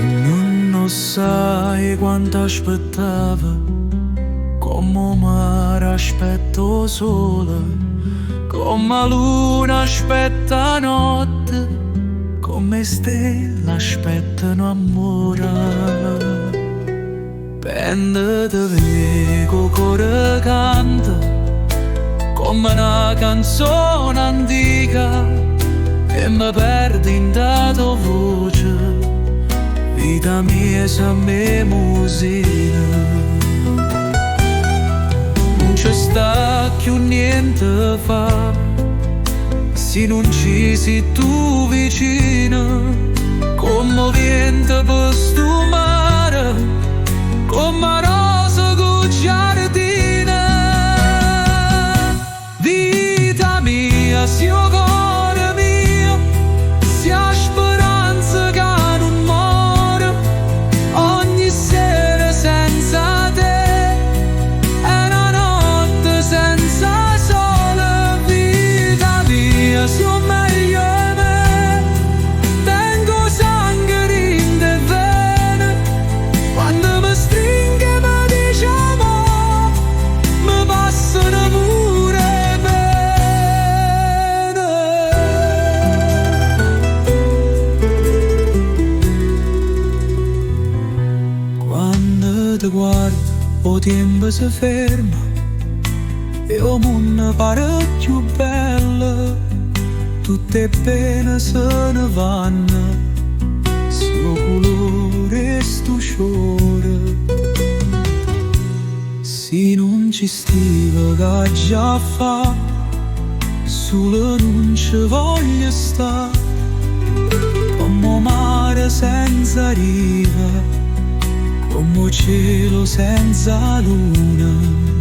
Non sai quanto aspettava, come mare aspetto sole, come la luna aspetta notte, come stelle aspettano amore. Pende te vedo cuore canta, come una canzone antica, e mi perdi in dato voce, vita mia sa me musica. Non c'è sta più niente fa, se non ci sei tu vicino, commovente per sto mare, come rosa con giardina. Vita mia, sia cuore mio, sia speranza che non muore, ogni sera senza te è una notte senza sole. Vita mia, sia meglio me, tengo sangue in le vene, quando mi stringe mi dice amore, mi passano pure bene. Quando ti guardo o tempo si ferma e il mondo pare più bello, tutte pene se ne vanno, sto colore e sto sciore. Se non ci stiva che già fa, solo non ci voglio sta, come mare senza riva, come cielo senza luna.